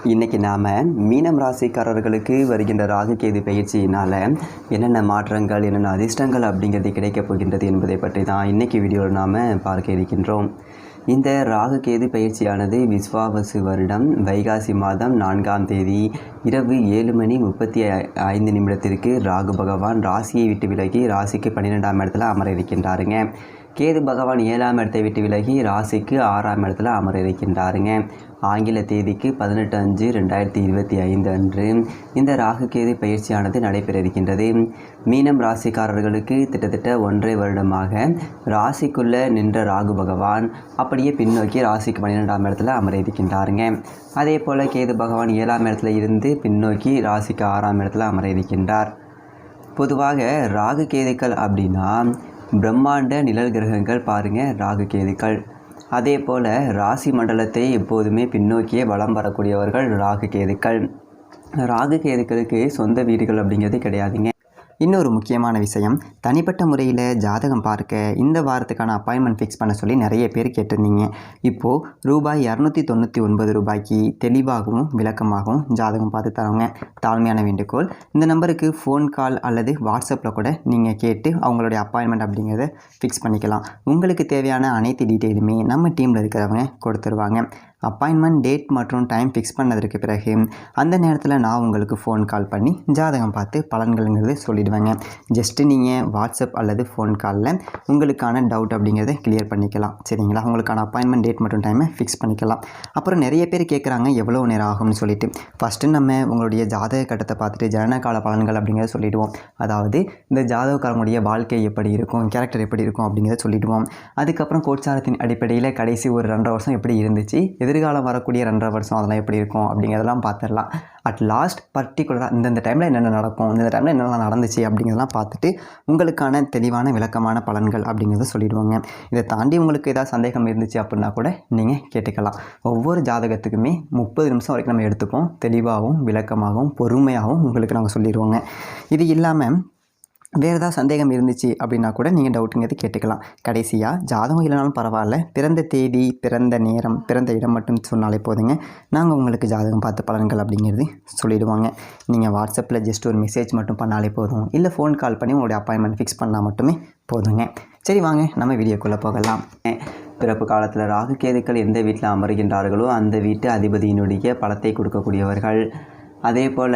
இன்றைக்கி நாம் மீனம் ராசிக்காரர்களுக்கு வருகின்ற ராகு கேது பயிற்சியினால் என்னென்ன மாற்றங்கள் என்னென்ன அதிர்ஷ்டங்கள் அப்படிங்கிறது கிடைக்கப் போகின்றது என்பதை பற்றி தான் இன்றைக்கி வீடியோவில் நாம் பார்க்க இருக்கின்றோம். இந்த ராகு கேது பயிற்சியானது விஸ்வாவசு வருடம் வைகாசி மாதம் 4ஆம் தேதி இரவு 7:35 ராகு பகவான் ராசியை விட்டு விலகி ராசிக்கு 12ஆம் இடத்துல அமர இருக்கின்றாருங்க. கேது பகவான் 7ஆம் இடத்தை விட்டு விலகி ராசிக்கு 6ஆம் இடத்துல அமர இருக்கின்றாருங்க. ஆங்கில தேதிக்கு 18/5/2025 அன்று இந்த ராகு கேது பயிற்சியானது நடைபெற இருக்கின்றது. மீனம் ராசிக்காரர்களுக்கு கிட்டத்தட்ட 1.5 வருடமாக ராசிக்குள்ளே நின்ற ராகு பகவான் அப்படியே பின்னோக்கி ராசிக்கு 12ஆம் இடத்துல அமர இருக்கின்றாருங்க. அதே போல் கேது பகவான் 7ஆம் இடத்துல இருந்து பின்னோக்கி ராசிக்கு 6ஆம் இடத்துல அமர இருக்கின்றார். பொதுவாக ராகு கேதுக்கள் அப்படின்னா பிரம்மாண்ட நிழல் கிரகங்கள் பாருங்கள் ராகு கேதுக்கள். அதே போல் ராசி மண்டலத்தை எப்போதுமே பின்னோக்கியே வலம் வரக்கூடியவர்கள் ராகு கேதுக்கள். ராகு கேதுக்களுக்கு சொந்த வீடுகள் அப்படிங்கிறது கிடையாதுங்க. இன்னொரு முக்கியமான விஷயம், தனிப்பட்ட முறையில் ஜாதகம் பார்க்க இந்த வாரத்துக்கான அப்பாயின்மெண்ட் ஃபிக்ஸ் பண்ண சொல்லி நிறைய பேர் கேட்டிருந்தீங்க. இப்போது ரூபாய் 299 ரூபாய்க்கு தெளிவாகவும் விளக்கமாகவும் ஜாதகம் பார்த்து தரவங்க. தாழ்மையான வேண்டுகோள், இந்த நம்பருக்கு ஃபோன் கால் அல்லது வாட்ஸ்அப்பில் கூட நீங்கள் கேட்டு அவங்களுடைய அப்பாயின்மெண்ட் அப்படிங்கிறத ஃபிக்ஸ் பண்ணிக்கலாம். உங்களுக்கு தேவையான அனைத்து டீட்டெயிலுமே நம்ம டீமில் இருக்கிறவங்க கொடுத்துருவாங்க. அப்பாயின்மெண்ட் டேட் மற்றும் டைம் ஃபிக்ஸ் பண்ணதற்கு பிறகு அந்த நேரத்தில் நான் உங்களுக்கு ஃபோன் கால் பண்ணி ஜாதகம் பார்த்து பலன்கள்ங்கிறது சொல்லிடுவேங்க. ஜஸ்ட்டு நீங்கள் வாட்ஸ்அப் அல்லது ஃபோன் காலில் உங்களுக்கான டவுட் அப்படிங்கிறத கிளியர் பண்ணிக்கலாம். சரிங்களா? உங்களுக்கான அப்பாயின்மெண்ட் டேட் மற்றும் டைமை ஃபிக்ஸ் பண்ணிக்கலாம். அப்புறம் நிறைய பேர் கேட்குறாங்க எவ்வளோ நேரம் ஆகும்னு சொல்லிட்டு. ஃபஸ்ட்டு நம்ம உங்களுடைய ஜாதக கட்டத்தை பார்த்துட்டு ஜனனகால பலன்கள் அப்படிங்கிறத சொல்லிவிடுவோம். அதாவது இந்த ஜாதகக்காரங்களுடைய வாழ்க்கை எப்படி இருக்கும், கேரக்டர் எப்படி இருக்கும் அப்படிங்கிறத சொல்லிவிடுவோம். அதுக்கப்புறம் கோட்சாரத்தின் அடிப்படையில் கடைசி ஒரு 2.5 வருஷம் எப்படி இருந்துச்சு, எதிர்காலம் வரக்கூடிய 2.5 வருஷம் அதெல்லாம் எப்படி இருக்கும் அப்படிங்கிறதெல்லாம் பார்த்துடலாம். அட் லாஸ்ட் பர்டிகுலராக இந்த டைமில் என்னென்ன நடக்கும், இந்த டைமில் என்னென்ன நடந்துச்சு அப்படிங்கிறதெல்லாம் பார்த்துட்டு உங்களுக்கான தெளிவான விளக்கமான பலன்கள் அப்படிங்கிறத சொல்லிடுவோங்க. இதை தாண்டி உங்களுக்கு ஏதாவது சந்தேகம் இருந்துச்சு அப்படின்னா கூட நீங்கள் கேட்டுக்கலாம். ஒவ்வொரு ஜாதகத்துக்குமே 30 நிமிஷம் வரைக்கும் நம்ம எடுத்துப்போம். தெளிவாகவும் விளக்கமாகவும் பொறுமையாகவும் உங்களுக்கு நாங்கள் சொல்லிடுவோங்க. இது இல்லாமல் வேறு ஏதாவது சந்தேகம் இருந்துச்சு அப்படின்னா கூட நீங்கள் டவுட்டுங்கிறது கேட்டுக்கலாம். கடைசியாக ஜாதகம் இல்லைனாலும் பரவாயில்ல, பிறந்த தேதி, பிறந்த நேரம், பிறந்த இடம் மட்டும் சொன்னாலே போதுங்க. நாங்கள் உங்களுக்கு ஜாதகம் பார்த்து பலன்கள் அப்படிங்கிறது சொல்லிவிடுவாங்க. நீங்கள் வாட்ஸ்அப்பில் ஜஸ்ட் ஒரு மெசேஜ் மட்டும் பண்ணாலே போதும், இல்லை ஃபோன் கால் பண்ணி உங்களுடைய அப்பாயின்மெண்ட் ஃபிக்ஸ் பண்ணால் மட்டுமே போதுங்க. சரி, வாங்க நம்ம வீடியோக்குள்ளே போகலாம். பிறப்பு காலத்தில் ராகு கேதுக்கள் எந்த வீட்டில் அமர்கின்றார்களோ அந்த வீட்டு அதிபதியினுடைய பலத்தை கொடுக்கக்கூடியவர்கள். அதே போல்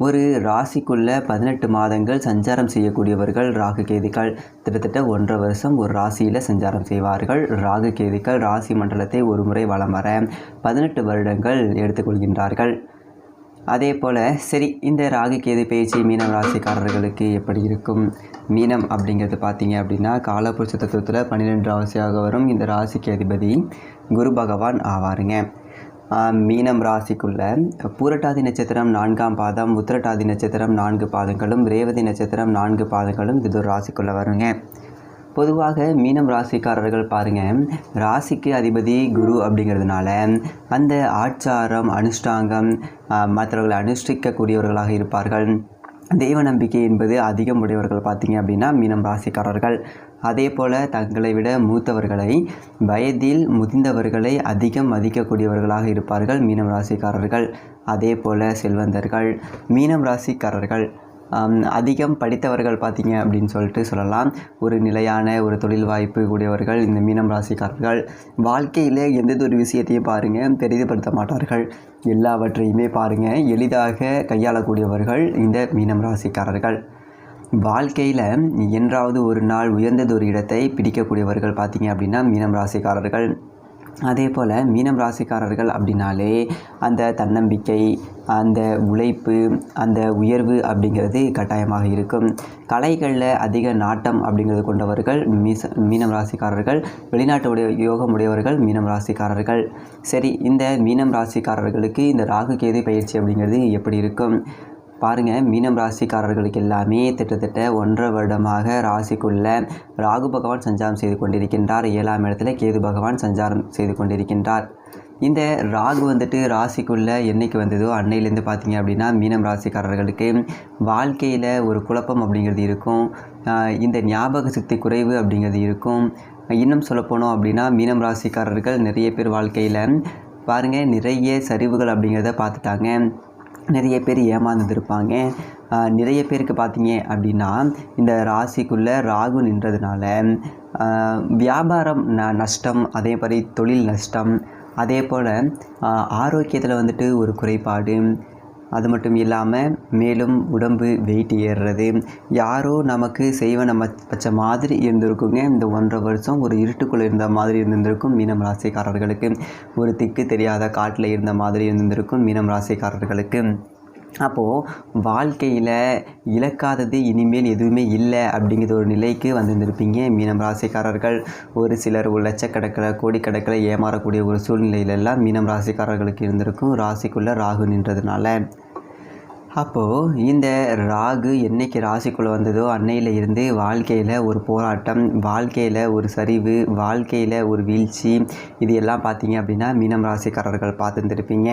ஒரு ராசிக்குள்ளே 18 மாதங்கள் சஞ்சாரம் செய்யக்கூடியவர்கள் ராகு கேதுக்கள். கிட்டத்தட்ட 1.5 வருஷம் ஒரு ராசியில் சஞ்சாரம் செய்வார்கள். ராகு கேதுக்கள் ராசி மண்டலத்தை ஒரு முறை வலம் வர 18 வருடங்கள் எடுத்துக்கொள்கின்றார்கள். அதே போல் சரி, இந்த ராகு கேது பயிற்சி மீனம் ராசிக்காரர்களுக்கு எப்படி இருக்கும்? மீனம் அப்படிங்கிறது பார்த்தீங்க அப்படின்னா காலபுருஷ தத்துவத்தில் 12 ராசியாக வரும். இந்த ராசிக்கு அதிபதி குரு பகவான் ஆவாருங்க. மீனம் ராசிக்குள்ள பூரட்டாதி நட்சத்திரம் 4ஆம் பாதம், உத்திரட்டாதி நட்சத்திரம் 4 பாதங்களும், ரேவதி நட்சத்திரம் 4 பாதங்களும் இது ஒரு ராசிக்குள்ளே வருங்க. பொதுவாக மீனம் ராசிக்காரர்கள் பாருங்கள், ராசிக்கு அதிபதி குரு அப்படிங்கிறதுனால அந்த ஆச்சாரம் அனுஷ்டாங்கம் மற்றவர்களை அனுஷ்டிக்கக்கூடியவர்களாக இருப்பார்கள். தெய்வ நம்பிக்கை என்பது அதிகம் உடையவர்கள் பார்த்திங்க அப்படின்னா மீனம் ராசிக்காரர்கள். அதே போல் தங்களை விட மூத்தவர்களை, வயதில் முதிர்ந்தவர்களை அதிகம் மதிக்கக்கூடியவர்களாக இருப்பார்கள் மீனம் ராசிக்காரர்கள். அதே போல் செல்வந்தர்கள், மீனம் ராசிக்காரர்கள் அதிகம் படித்தவர்கள் பார்த்திங்க அப்படின்னு சொல்லிட்டு சொல்லலாம். ஒரு நிலையான ஒரு தொழில் வாய்ப்பு கூடியவர்கள் இந்த மீனம் ராசிக்காரர்கள். வாழ்க்கையில் எந்தெந்த ஒரு விஷயத்தையும் பாருங்கள் பெரிதுபடுத்த மாட்டார்கள். எல்லாவற்றையுமே பாருங்கள் எளிதாக கையாளக்கூடியவர்கள் இந்த மீனம் ராசிக்காரர்கள். வாழ்க்கையில் என்றாவது ஒரு நாள் உயர்ந்தது ஒரு இடத்தை பிடிக்கக்கூடியவர்கள் பார்த்திங்க அப்படின்னா மீனம் ராசிக்காரர்கள். அதே போல் மீனம் ராசிக்காரர்கள் அப்படின்னாலே அந்த தன்னம்பிக்கை, அந்த உழைப்பு, அந்த உயர்வு அப்படிங்கிறது கட்டாயமாக இருக்கும். கலைகளில் அதிக நாட்டம் அப்படிங்கிறது கொண்டவர்கள் மீனம் ராசிக்காரர்கள். வெளிநாட்டு யோகம் உடையவர்கள் மீனம் ராசிக்காரர்கள். சரி, இந்த மீனம் ராசிக்காரர்களுக்கு இந்த ராகு கேது பயிற்சி அப்படிங்கிறது எப்படி இருக்கும் பாருங்கள். மீனம் ராசிக்காரர்களுக்கு எல்லாமே கிட்டத்தட்ட 1.5 வருடமாக ராசிக்குள்ளே ராகு பகவான் சஞ்சாரம் செய்து கொண்டிருக்கின்றார். 7ஆம் இடத்துல கேது பகவான் சஞ்சாரம் செய்து கொண்டிருக்கின்றார். இந்த ராகு வந்துட்டு ராசிக்குள்ளே என்றைக்கு வந்ததோ அன்னையிலேருந்து பார்த்தீங்க அப்படின்னா மீனம் ராசிக்காரர்களுக்கு வாழ்க்கையில் ஒரு குழப்பம் அப்படிங்கிறது இருக்கும். இந்த ஞாபக சக்தி குறைவு அப்படிங்கிறது இருக்கும். இன்னும் சொல்லப்போனோம் அப்படின்னா மீனம் ராசிக்காரர்கள் நிறைய பேர் வாழ்க்கையில் பாருங்கள் நிறைய சரிவுகள் அப்படிங்கிறத பார்த்துட்டாங்க. நிறைய பேர் ஏமாந்துருப்பாங்க. நிறைய பேருக்கு பார்த்தீங்க அப்படின்னா இந்த ராசிக்குள்ளே ராகு நின்றதுனால வியாபாரம் நஷ்டம், அதே மாதிரி தொழில் நஷ்டம், அதே போல் ஆரோக்கியத்தில் வந்துட்டு ஒரு குறைபாடு, அது மட்டும் இல்லாமல் மேலும் உடம்பு வெயிட் ஏறுறது, யாரோ நமக்கு செய்வன வச்ச மாதிரி இருந்திருக்குங்க. இந்த 1.5 வருஷம் ஒரு இருட்டுக்குள்ளே இருந்த மாதிரி இருந்திருக்கும் மீனம் ராசிக்காரர்களுக்கு. ஒரு திக்கு தெரியாத காட்டில் இருந்த மாதிரி இருந்திருக்கும் மீனம் ராசிக்காரர்களுக்கு. அப்போது வாழ்க்கையில் இழக்காதது இனிமேல் எதுவுமே இல்லை அப்படிங்கிற ஒரு நிலைக்கு வந்திருந்திருப்பீங்க மீனம் ராசிக்காரர்கள். ஒரு சிலர் ஒரு லட்சக்கணக்கில் கோடிக்கணக்கில் ஏமாறக்கூடிய ஒரு சூழ்நிலையிலெல்லாம் மீனம் ராசிக்காரர்களுக்கு இருந்திருக்கும் ராசிக்குள்ளே ராகு நின்றதுனால. அப்போது இந்த ராகு என்றைக்கு ராசிக்குள்ளே வந்ததோ அன்னையில் இருந்து வாழ்க்கையில் ஒரு போராட்டம், வாழ்க்கையில் ஒரு சரிவு, வாழ்க்கையில் ஒரு வீழ்ச்சி, இது எல்லாம் பார்த்தீங்க அப்படின்னா மீனம் ராசிக்காரர்கள் பார்த்துருந்துருப்பீங்க.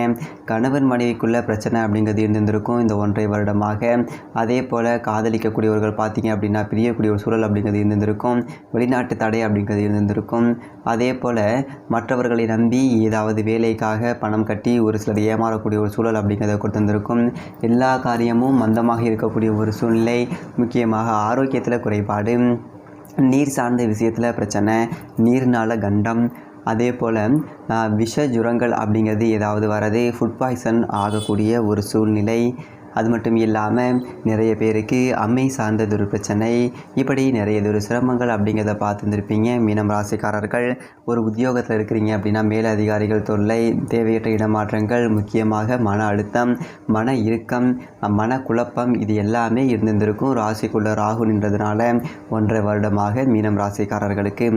கணவன் மனைவிக்குள்ளே பிரச்சனை அப்படிங்கிறது இருந்திருக்கும் இந்த 1.5 வருடமாக. அதே போல் காதலிக்கக்கூடியவர்கள் பார்த்தீங்க அப்படின்னா பிரியக்கூடிய ஒரு சூழல் அப்படிங்கிறது இருந்திருக்கும். வெளிநாட்டு தடை அப்படிங்கிறது இருந்திருக்கும். அதே போல் மற்றவர்களை நம்பி ஏதாவது வேலைக்காக பணம் கட்டி ஒரு சிலர் ஏமாறக்கூடிய ஒரு சூழல் அப்படிங்கிறத கொடுத்துருந்துருக்கும். எல்லா காரியமும் மந்தமாக இருக்கக்கூடிய ஒரு சூழ்நிலை, முக்கியமாக ஆரோக்கியத்தில் குறைபாடு, நீர் சார்ந்த விஷயத்தில் பிரச்சனை, நீர்னால கண்டம், அதே போல் விஷ ஜுரங்கள் அப்படிங்கிறது ஏதாவது வர்றது, ஃபுட் பாய்சன் ஆகக்கூடிய ஒரு சூழ்நிலை, அது மட்டும் இல்லாமல் நிறைய பேருக்கு அம்மை சார்ந்ததொரு பிரச்சனை, இப்படி நிறையதொரு சிரமங்கள் அப்படிங்கிறத பார்த்துருந்துருப்பீங்க மீனம் ராசிக்காரர்கள். ஒரு உத்தியோகத்தில் இருக்கிறீங்க அப்படின்னா மேலதிகாரிகள் தொல்லை, தேவையற்ற இடமாற்றங்கள், முக்கியமாக மன அழுத்தம், மன இறுக்கம், மன குழப்பம், இது எல்லாமே இருந்திருக்கும் ராசிக்குள்ள ராகு நின்றதுனால 1.5 வருடமாக மீனம் ராசிக்காரர்களுக்கு.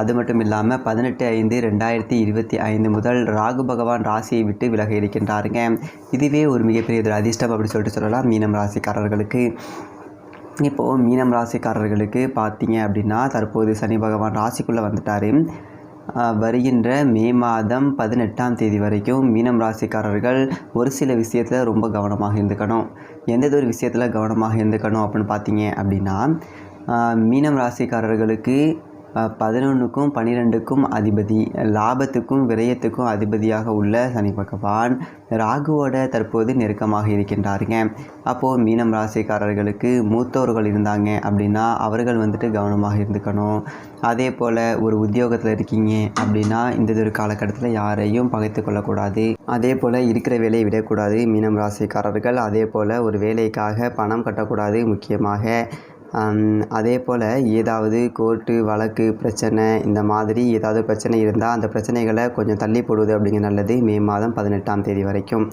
அது மட்டும் இல்லாமல் 18/5/2025 முதல் ராகு பகவான் ராசியை விட்டு விலக இருக்கின்றாருங்க. இதுவே ஒரு மிகப்பெரிய ஒரு அதிர்ஷ்டம் அப்படி சொல்லிட்டு சொல்லலாம் மீனம் ராசிக்காரர்களுக்கு. இப்போது மீனம் ராசிக்காரர்களுக்கு பார்த்தீங்க அப்படின்னா தற்போது சனி பகவான் ராசிக்குள்ளே வந்துட்டார். வருகின்ற மே மாதம் 18ஆம் தேதி வரைக்கும் மீனம் ராசிக்காரர்கள் ஒரு சில விஷயத்தில் ரொம்ப கவனமாக இருந்துக்கணும். எந்ததொரு ஒரு விஷயத்தில் கவனமாக இருந்துக்கணும் அப்படின்னு பார்த்தீங்க அப்படின்னா, மீனம் ராசிக்காரர்களுக்கு 11க்கும் 12க்கும் அதிபதி, லாபத்துக்கும் விரயத்துக்கும் அதிபதியாக உள்ள சனி பகவான் ராகுவோட தற்போது நெருக்கமாக இருக்கின்றாருங்க. அப்போது மீனம் ராசிக்காரர்களுக்கு மூத்தோர்கள் இருந்தாங்க அப்படின்னா அவர்கள் வந்துட்டு கவனமாக இருந்துக்கணும். அதே போல் ஒரு உத்தியோகத்தில் இருக்கீங்க அப்படின்னா இந்த ஒரு காலகட்டத்தில் யாரையும் பகைத்து கொள்ளக்கூடாது. அதே போல் இருக்கிற வேலையை விடக்கூடாது மீனம் ராசிக்காரர்கள். அதே போல் ஒரு வேலைக்காக பணம் கட்டக்கூடாது முக்கியமாக. அதே போல் ஏதாவது கோர்ட்டு வழக்கு பிரச்சனை, இந்த மாதிரி ஏதாவது பிரச்சனை இருந்தால் அந்த பிரச்சனைகளை கொஞ்சம் தள்ளி போடுவது அப்படிங்கிற நல்லது. மே மாதம் 18ஆம் தேதி வரைக்கும்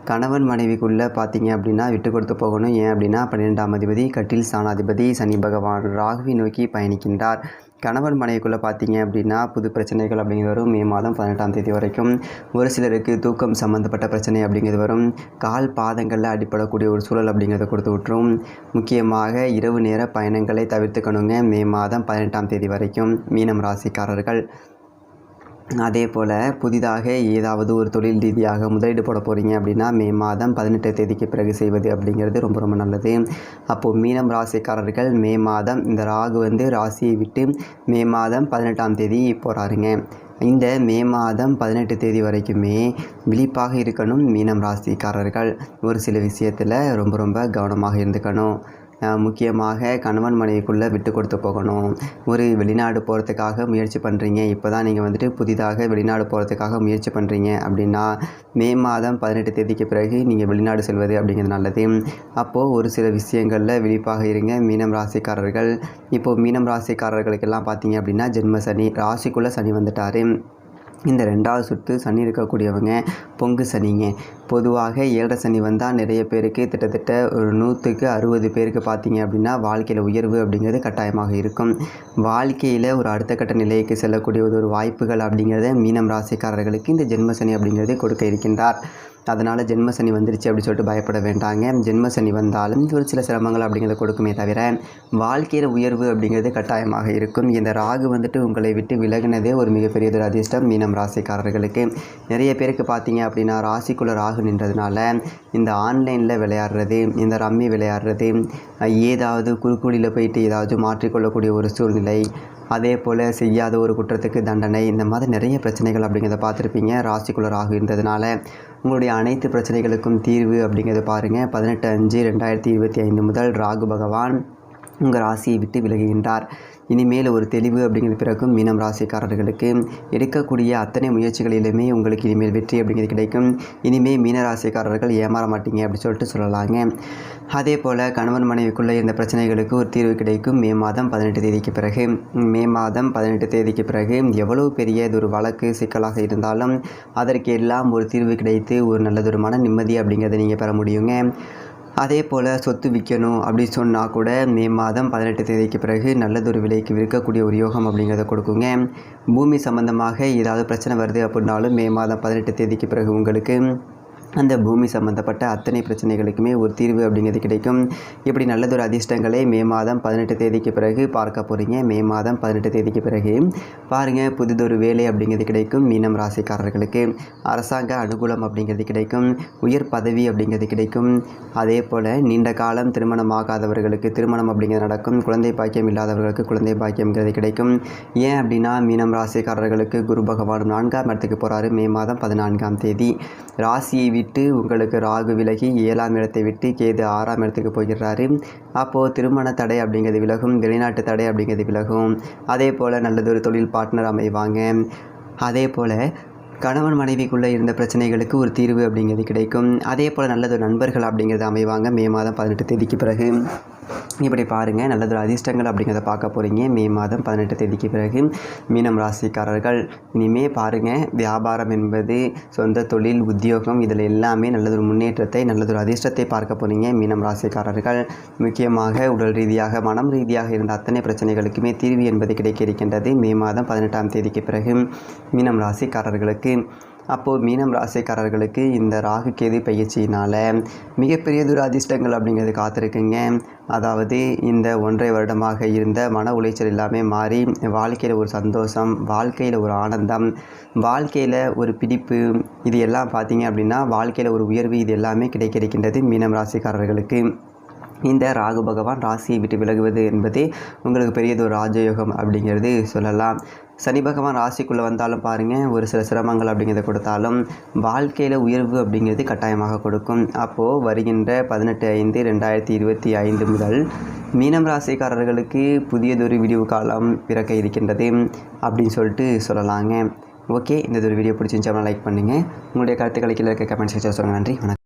கணவன் மனைவிக்குள்ளே பார்த்தீங்க அப்படின்னா விட்டு கொடுத்து போகணும். ஏன் அப்படின்னா 12ஆம் அதிபதி கட்டில் ஸ்தானாதிபதி சனி பகவான் ராகுவை நோக்கி பயணிக்கின்றார். கணவன் மனைவிக்குள்ளே பார்த்தீங்க அப்படின்னா புது பிரச்சனைகள் அப்படிங்கிறது வரும் மே மாதம் 18ஆம் தேதி வரைக்கும். ஒரு சிலருக்கு தூக்கம் சம்மந்தப்பட்ட பிரச்சனை அப்படிங்கிறது வரும். கால் பாதங்களில் அடிப்படக்கூடிய ஒரு சூழல் அப்படிங்கிறத கொடுத்து விட்டுரும். முக்கியமாக இரவு நேர பயணங்களை தவிர்த்துக்கணுங்க மே மாதம் 18ஆம் தேதி வரைக்கும் மீனம் ராசிக்காரர்கள். அதே போல் புதிதாக ஏதாவது ஒரு தொழில் ரீதியாக முதலீடு போட போகிறீங்க அப்படின்னா மே மாதம் 18 தேதிக்கு பிறகு செய்வது அப்படிங்கிறது ரொம்ப ரொம்ப நல்லது. அப்போது மீனம் ராசிக்காரர்கள் மே மாதம் இந்த ராகு ராசியை விட்டு மே மாதம் 18ஆம் தேதி போகிறாருங்க. இந்த மே மாதம் 18 தேதி வரைக்குமே விழிப்பாக இருக்கணும் மீனம் ராசிக்காரர்கள். ஒரு சில விஷயத்தில் ரொம்ப ரொம்ப கவனமாக இருந்துக்கணும். முக்கியமாக கணவன் மனைவிக்குள்ளே விட்டு கொடுத்து போகணும். ஒரு வெளிநாடு போகிறதுக்காக முயற்சி பண்ணுறீங்க, இப்போ தான் நீங்கள் புதிதாக வெளிநாடு போகிறதுக்காக முயற்சி பண்ணுறீங்க அப்படின்னா மே மாதம் 18 தேதிக்கு பிறகு நீங்கள் வெளிநாடு செல்வது அப்படிங்கிறது நல்லது. அப்போது ஒரு சில விஷயங்களில் விழிப்பாக இருங்க மீனம் ராசிக்காரர்கள். இப்போது மீனம் ராசிக்காரர்களுக்கெல்லாம் பார்த்தீங்க அப்படின்னா ஜென்ம சனி, ராசிக்குள்ளே சனி வந்துட்டார். இந்த 2வது சுற்று சனி இருக்கக்கூடியவங்க பொங்கு சனிங்க. பொதுவாக 7.5 சனி வந்தால் நிறைய பேருக்கு கிட்டத்தட்ட ஒரு 100க்கு 60 பேருக்கு பார்த்தீங்க அப்படின்னா வாழ்க்கையில் உயர்வு அப்படிங்கிறது கட்டாயமாக இருக்கும். வாழ்க்கையில் ஒரு அடுத்த கட்ட நிலைக்கு செல்லக்கூடிய ஒரு வாய்ப்புகள் அப்படிங்கிறத மீனம் ராசிக்காரர்களுக்கு இந்த ஜென்ம சனி அப்படிங்கிறதை கொடுக்க இருக்கின்றார். அதனால் ஜென்ம சனி வந்துருச்சு அப்படி சொல்லிட்டு பயப்பட வேண்டாங்க. ஜென்ம சனி வந்தாலும் ஒரு சில சிரமங்கள் அப்படிங்கிறத கொடுக்குமே தவிர வாழ்க்கையில் உயர்வு அப்படிங்கிறது கட்டாயமாக இருக்கும். இந்த ராகு உங்களை விட்டு விலகினதே ஒரு மிகப்பெரிய ஒரு அதிர்ஷ்டம் மீனம் ராசிக்காரர்களுக்கு. நிறைய பேருக்கு பார்த்தீங்க அப்படின்னா ராசிக்குள்ளே ராகு நின்றதுனால இந்த ஆன்லைனில் விளையாடுறது, இந்த ரம்மி விளையாடுறது, ஏதாவது குறுக்குடியில் போயிட்டு ஏதாவது மாற்றிக்கொள்ளக்கூடிய ஒரு சூழ்நிலை, அதே போல் செய்யாத ஒரு குற்றத்துக்கு தண்டனை, இந்த மாதிரி நிறைய பிரச்சனைகள் அப்படிங்கிறத பார்த்துருப்பீங்க. ராசிக்குள்ள ராகு இருந்ததுனால உங்களுடைய அனைத்து பிரச்சனைகளுக்கும் தீர்வு அப்படிங்கிறத பாருங்கள். 18/5/2025 முதல் ராகு பகவான் உங்கள் ராசியை விட்டு விலகுகின்றார். இனிமேல் ஒரு தெளிவு அப்படிங்கிறது பிறக்கும். மீனம் ராசிக்காரர்களுக்கு எடுக்கக்கூடிய அத்தனை முயற்சிகளிலுமே உங்களுக்கு இனிமேல் வெற்றி அப்படிங்கிறது கிடைக்கும். இனிமேல் மீன ராசிக்காரர்கள் ஏமாற மாட்டீங்க அப்படி சொல்லிட்டு சொல்லலாங்க. அதே போல் கணவன் மனைவிக்குள்ளே இருந்த பிரச்சனைகளுக்கு ஒரு தீர்வு கிடைக்கும். மே மாதம் 18 தேதிக்கு பிறகு. மே மாதம் 18 தேதிக்கு பிறகு எவ்வளவு பெரிய இது ஒரு வழக்கு சிக்கலாக இருந்தாலும் அதற்கு எல்லாம் ஒரு தீர்வு கிடைத்து ஒரு நல்லதொரு மன நிம்மதி அப்படிங்கிறத நீங்கள் பெற முடியுங்க. அதே போல் சொத்து விற்கணும் அப்படி சொன்னால் கூட மே மாதம் 18 தேதிக்கு பிறகு நல்லதொரு விலைக்கு விற்கக்கூடிய ஒரு யோகம் அப்படிங்கிறத கொடுக்குங்க. பூமி சம்பந்தமாக ஏதாவது பிரச்சனை வருது அப்படின்னாலும் மே மாதம் 18 தேதிக்கு பிறகு உங்களுக்கு அந்த பூமி சம்மந்தப்பட்ட அத்தனை பிரச்சனைகளுக்குமே ஒரு தீர்வு அப்படிங்கிறது கிடைக்கும். இப்படி நல்லதொரு அதிர்ஷ்டங்களை மே மாதம் 18 தேதிக்கு பிறகு பார்க்க போகிறீங்க. மே மாதம் 18 தேதிக்கு பிறகு பாருங்கள், புதிதொரு வேலை அப்படிங்கிறது கிடைக்கும். மீனம் ராசிக்காரர்களுக்கு அரசாங்க அனுகூலம் அப்படிங்கிறது கிடைக்கும். உயர் பதவி அப்படிங்கிறது கிடைக்கும். அதே போல் நீண்ட காலம் திருமணமாகாதவர்களுக்கு திருமணம் அப்படிங்கிறது நடக்கும். குழந்தை பாக்கியம் இல்லாதவர்களுக்கு குழந்தை பாக்கியம்ங்கிறது கிடைக்கும். ஏன் அப்படின்னா மீனம் ராசிக்காரர்களுக்கு குரு பகவான் 4ஆம் இடத்துக்கு போகிறாரு. மே மாதம் 14ஆம் தேதி ராசியை விட்டு உங்களுக்கு ராகு விலகி 7ஆம் இடத்தை விட்டு கேது 6ஆம் இடத்துக்கு போகிறாரு. அப்போது திருமண தடை அப்படிங்கிறது விலகும். வெளிநாட்டு தடை அப்படிங்கிறது விலகும். அதே போல் நல்லதொரு தொழில் பார்ட்னர் அமைவாங்க. அதே போல் கணவன் மனைவிக்குள்ளே இருந்த பிரச்சனைகளுக்கு ஒரு தீர்வு அப்படிங்கிறது கிடைக்கும். அதே போல் நல்லதொரு நண்பர்கள் அப்படிங்கிறது அமைவாங்க மே மாதம் 18 தேதிக்கு பிறகு. இப்படி பாருங்கள், நல்லதொரு அதிர்ஷ்டங்கள் அப்படிங்கிறத பார்க்க போகிறீங்க. மே மாதம் 18 தேதிக்கு பிறகு மீனம் ராசிக்காரர்கள் இனிமே பாருங்கள், வியாபாரம் என்பது சொந்த தொழில் உத்தியோகம் இதில் எல்லாமே நல்லதொரு முன்னேற்றத்தை நல்லதொரு அதிர்ஷ்டத்தை பார்க்க போகிறீங்க. மீனம் ராசிக்காரர்கள் முக்கியமாக உடல் ரீதியாக மனம் ரீதியாக இருந்த அத்தனை பிரச்சனைகளுக்குமே தீர்வு என்பது கிடைக்க இருக்கின்றது மே மாதம் 18ஆம் தேதிக்கு பிறகு மீனம் ராசிக்காரர்களுக்கு. அப்போது மீனம் ராசிக்காரர்களுக்கு இந்த ராகு கேது பயிற்சியினால் மிகப்பெரிய அதிர்ஷ்டங்கள் அப்படிங்கிறது காத்திருக்குங்க. அதாவது இந்த 1.5 வருடமாக இருந்த மன உளைச்சல் எல்லாமே மாறி வாழ்க்கையில் ஒரு சந்தோஷம், வாழ்க்கையில் ஒரு ஆனந்தம், வாழ்க்கையில் ஒரு பிடிப்பு, இது எல்லாம் பார்த்தீங்க அப்படின்னா வாழ்க்கையில் ஒரு உயர்வு, இது எல்லாமே கிடைக்க இருக்கின்றது மீனம் ராசிக்காரர்களுக்கு. இந்த ராகு பகவான் ராசியை விட்டு விலகுவது என்பதே உங்களுக்கு பெரியதொரு ராஜயோகம் அப்படிங்கிறது சொல்லலாம். சனி பகவான் ராசிக்குள்ளே வந்தாலும் பாருங்கள், ஒரு சில சிரமங்கள் அப்படிங்கிறத கொடுத்தாலும் வாழ்க்கையில் உயர்வு அப்படிங்கிறது கட்டாயமாக கொடுக்கும். அப்போது வருகின்ற 18/5/2025 முதல் மீனம் ராசிக்காரர்களுக்கு புதியதொரு விடிவு காலம் பிறக்க இருக்கின்றது அப்படின்னு சொல்லிட்டு சொல்லலாங்க. ஓகே, இந்த ஒரு வீடியோ பிடிச்சிருந்துச்சு லைக் பண்ணுங்கள். உங்களுடைய கருத்துக்களை கீழே இருக்க கமெண்ட் செக்ஷனில் சொல்லுங்கள். நன்றி, வணக்கம்.